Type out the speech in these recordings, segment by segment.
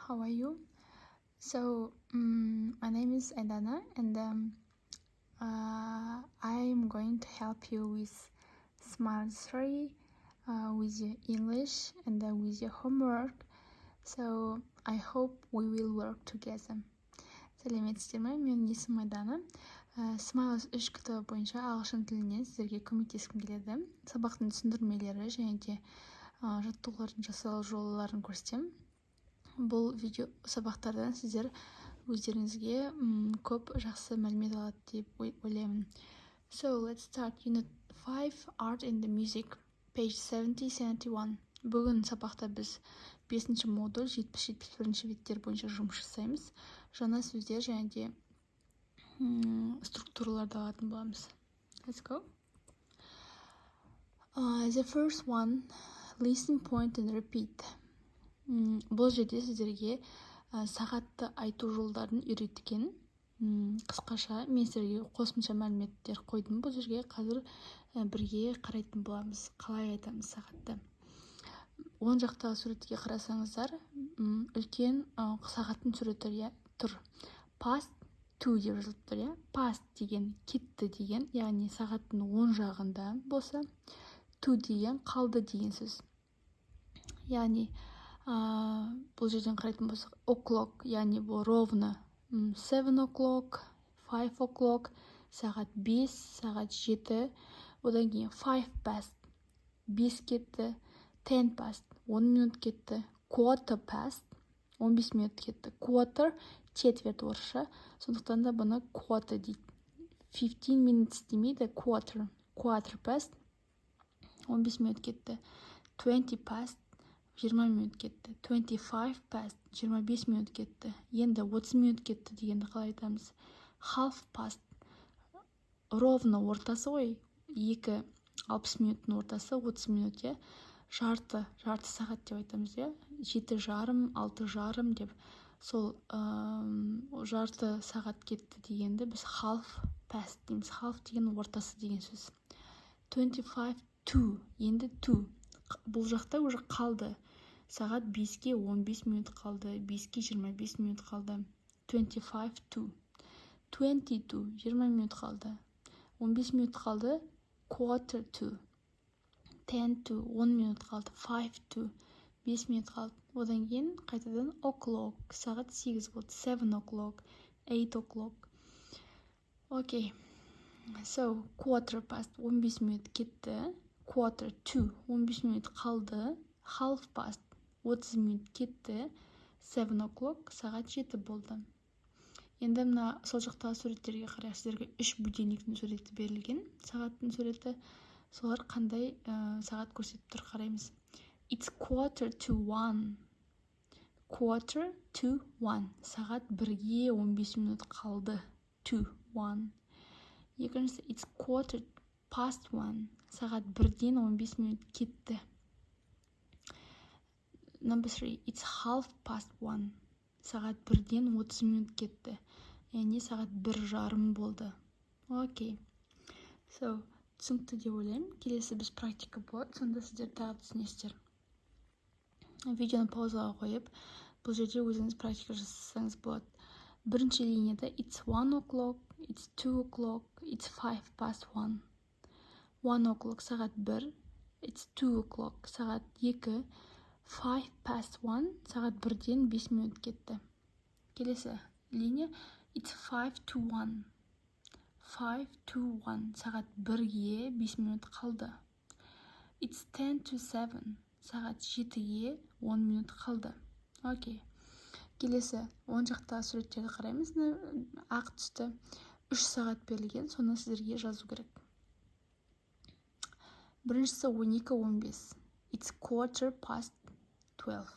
how are you? So, my name is Aidana, and I'm going to help you with Smart 3, with your English and with your homework. So, I hope we will work together. Сәлеметсіздер ме? Менің есімім Айдана. Смайлс 3 кітабы бойынша ағылшын тілінен сіздерге көмектескім келеді. Сабақтың түсіндірмелері және де жаттығулардың жасалу жолдарын көрсетемін. Бұл видео сабақтардан сіздер өздеріңізге көп жақсы мәлімет алады деп ойлаймын. So, let's start Unit 5, Art in the Music, page 70-71. Бүгін сабақта біз 5-ші модуль 70-71 беттер бойынша жұмыс жасаймыз. Жаңа сөздер және де структураларды алатын боламыз. Let's go. The first one, listen, point and repeat. Бұл жерде сіздерге сағатты айту жолдарын үйреткен. Қысқаша мен сіздерге қосымша мәліметтер қойдым. Бұл жерге қазір бірге қарайтын боламыз. Қалай айтамыз сағатты. Оң жақтағы суретке қарасаңыздар, үлкен сағаттың суреттері тұр. Past to деп жазылып тұр. Past деген кетті деген, яғни сағаттың оң жағында болса, to деген қалды деген сөз. Яғни бұл жерден қарайтын болсақ, o'clock, яғни бұл ровно 7 o'clock, 5 o'clock, сағат 5, сағат 7, одан кейін 5 past, 5 кетті, 10 past, 10 минут кетті, quarter past, 15 минут кетті, quarter, четверть орысша, сондықтан да бұны quarter дейді. 15 minutes демейді, quarter past, 15 минут кетті, 20 past, 20 минут кетті, 25 past, 25 минут кетті, енді 30 минут кетті дегенді қалай айтамыз? Half past, ровно ортасы ғой, 2 60 минуттың ортасы 30 минут, жарты сағат деп айтамыз, 7:30, 6:30 деп. Сол жарты сағат кетті дегенді біз half past дейміз. Half деген ортасы деген сөз. 25 to, енді to. Бұл жақта уже қалды. Сағат 5-ке 15 минут қалды, 5-ке 25 минут қалды. 25 to. 22, 20 минут қалды. 15 минут қалды, quarter to. 10 to, 10 минут қалды. 5 to, 5 минут қалды. Одан кейін қайтадан o'clock, сағат 8 болды. 7 o'clock, 8 o'clock. Окей. So, quarter past, 15 минут кетті. Quarter to, 15 минут қалды. Half past, 30 минут кетті. 7 o'clock, сағат 7 болды. Енді мына сол жақтағы суреттерге қарайық. Сіздерге 3 будильниктің суреті берілген. Сағаттың суреті. Солар қандай сағат көрсетіп тұр қараймыз. It's quarter to 1. Quarter to 1. Сағат 1-ге 15 минут қалды. To 1. Екіншісі, it's quarter past 1. Сағат 1-ден 15 минут кетті. Number 3, it's half past 1. Сағат 1-ден 30 минут кетті. Яғни сағат 1:30 болды. Окей. So, түсінікті деп ойлаймын. Келесі біз практика болады. Сонда сіздер тағы түсінесіздер. Видеоны паузаға қойып, бұл жерде өзіңіз практика жасасаңыз болады. Бірінші линияда it's 1 o'clock, it's 2 o'clock, it's 5 past 1. 1 o'clock сағат 1, it's 2 o'clock сағат 2, 5 past 1 сағат 1-ден 5 минут кетті. Келесі линия it's 5 to 1. 5 to 1 сағат 1-ге 5 минут қалды. It's 10 to 7 сағат 7-ге 10 минут қалды. Окей. Келесі оң жақтағы суреттерді қараймыз. Ақ түсті 3 сағат берілген, соны сіздерге жазу керек. Біріншісі 12:15. It's quarter past 12.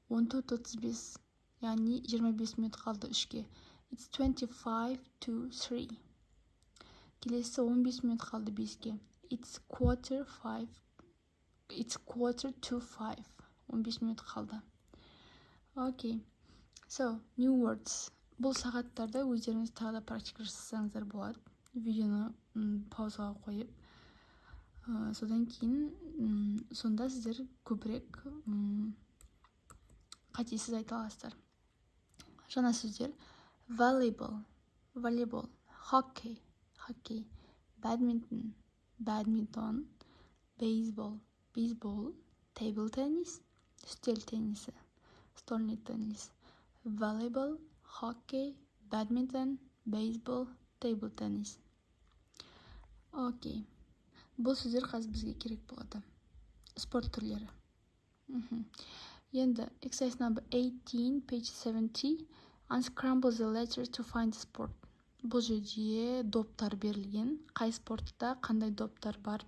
14:35, яғни 25 минут қалды 3-ге. It's 25 to 3. Келесі 15 минут қалды 5-ге. It's quarter to 5. 15 минут қалды. Окей. So, new words. Бұл сағаттарда өздеріңіз тағы да практика жасасаңыздар болады. Видеоны паузаға қойып. Содан кейін сонда сіздер көбірек қатесіз айта аласыздар. Жаңа сөздер: volleyball, hockey, badminton, baseball, table tennis, үстел теннисі, стольный теннис. Volleyball, hockey, badminton, baseball, table tennis. Окей. Бұл сөздер қазір бізге керек болады. Спорт түрлері. Енді exercise number 18, page 70. Unscramble the letters to find the sport. Бұл жерде доптар берілген. Қай спортта қандай доптар бар?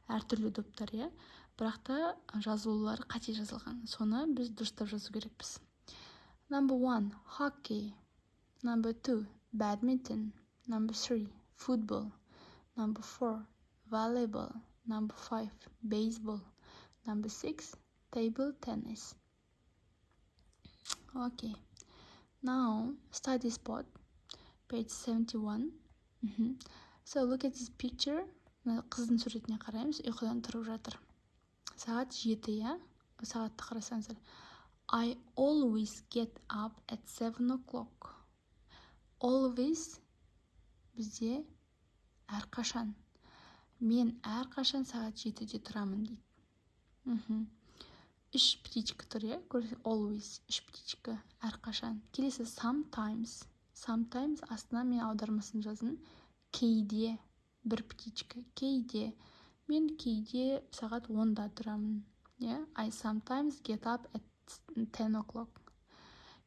Әртүрлі доптар, иә. Бірақ та жазылулар қате жазылған. Соны біз дұрыстап жазу керекпіз. Number 1, hockey. Number 2, badminton. Number 3, football. Number 4, volleyball. Number 5, baseball. Number 6, table tennis. Okay. Now, study spot. Page 71. So, look at this picture. Қыздың суретіне қараймыз. Ұйқыдан тұрып жатыр. Сағат 7, я? Сағатты қарасаңыздар. I always get up at 7 o'clock. Always бізде әрқашан. Мен әрқашан сағат 7-де тұрамын дейді. Үш птичка тұр, я? Always, үш птичка, әрқашан. Келесі sometimes. Sometimes астына мен аудармасын жазын. Кейде, бір птичка. Кейде. Мен кейде сағат 10-да тұрамын. Yeah? I sometimes get up at 10 o'clock.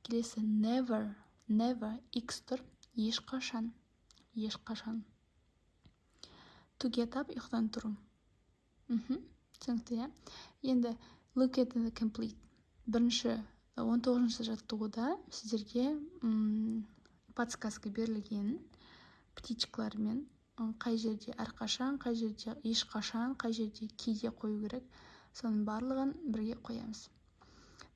Келесі never. Never. X тұр. Ешқашан. Ешқашан. To get up, ұйқыдан тұру. Түсінікті, я? Енді look at the complete. Бірінші 19-шы жаттығуда сіздерге подсказка берілген птичкалармен қай жерде әрқашан, қай жерде ешқашан, қай жерде кейде қою керек. Соның барлығын бірге қоямыз.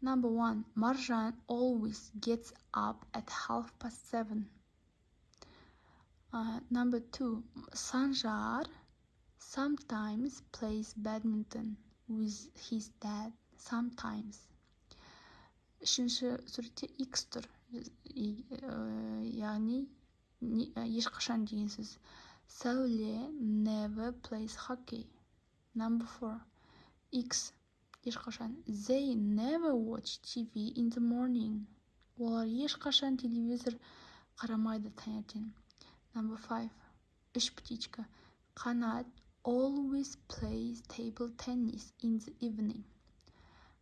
Number 1. Marjan always gets up at 7:30. Number 2. Sanjar sometimes plays badminton with his dad. Sometimes. Үшінші суретте X тұр. Яғни ешқашан деген сөз. Сәуле never plays hockey. Number 4. X. Ешқашан. They never watch TV in the morning. Олар ешқашан телевизор қарамайды таңертең. Number 5. Үш птичка. Қанат always plays table tennis in the evening.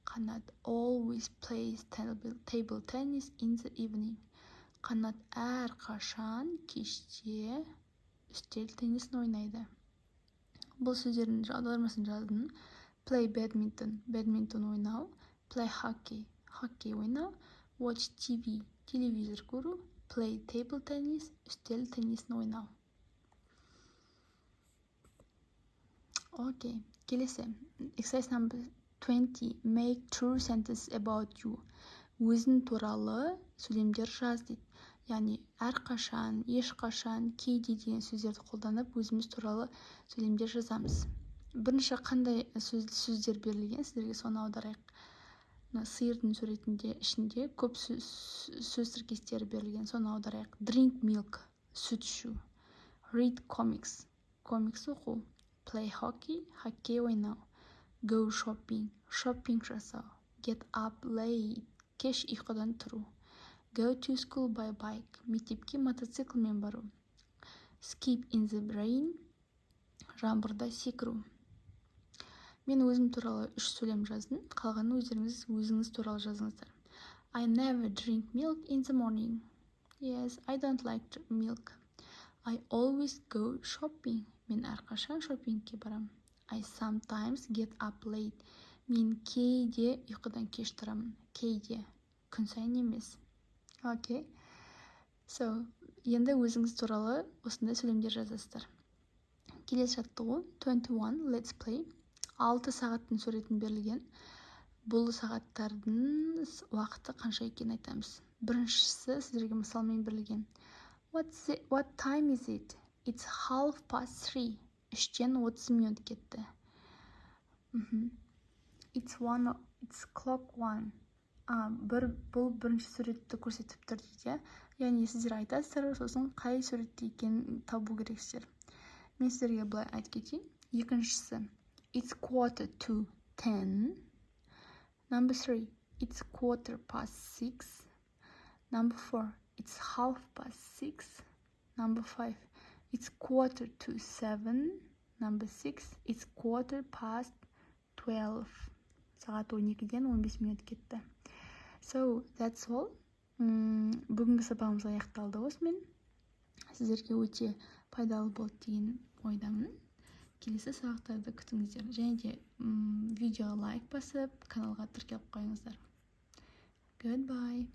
Қанат always plays table tennis in the evening. Қанат әрқашан кеште үстел теннисін ойнайды. Бұл сөздердің аудармасын жаздым. Play badminton, badminton ойнау. Play hockey, hockey ойнау. Watch TV, телевизор көру. Play table tennis, үстел теннисін ойнау. Окей, келесі. Exercise number 20. Make true sentence about you. Өзің туралы сөйлемдер жаз дейді. Яғни әрқашан, ешқашан, кейде деген сөздерді қолданып, өзіміз туралы сөйлемдер жазамыз. Бірінші қандай сөздер берілген, сіздерге соны аударайық. Сиырдың суретінде ішінде көп сөз тіркестері берілген, соны аударайық. Drink milk, сүт ішу. Read comics, комикс оқу. Play hockey, хоккей ойнау. Go shopping, shopping жасау. Get up late, кеш ұйқыдан тұру. Go to school by bike, мектепке мотоциклмен бару. Skip in the rain, жаңбырда секіру. Мен өзім туралы 3 сөйлем жаздым. Қалғаны өзіңіз туралы жазыңыздар. I never drink milk in the morning. Yes, I don't like milk. I always go shopping. Мен әрқашан шопингке барам. I sometimes get up late. Мен кейде ұйқыдан кеш тұрамын. Кейде. Күн сайын емес. Окей. So, енді өзіңіз туралы осындай сөйлемдер жазасыздар. Келесі жаттығу 21. Let's play. 6 сағаттың суретін берілген. Бұл сағаттардың уақыты қанша екенін айтамыз. Біріншісі сіздерге мысалмен берілген. What time is it? It's 3:30. 3-тен 30 минут кетті. It's clock 1. бұл бірінші суретті көрсетіп тұр дейді. Яғни сіздер айтасыздар, сосын қай суретте екенін табу керексіздер. Мен сіздерге былай айтып кетейін. Екіншісі, it's 9:45. Number 3, it's 6:15. Number 4, it's 6:30. Number 5, it's 6:45. Number 6, it's 12:15. Сағат 12-ден 15 минут кетті. So, that's all. Бүгінгі сабағымыз аяқталды осымен. Сіздерге өте пайдалы болды деген ойдамын. Келесі сабақтарды күтіңіздер. Және де видеоға лайк басып, каналға тіркеліп қойыңыздар. Goodbye.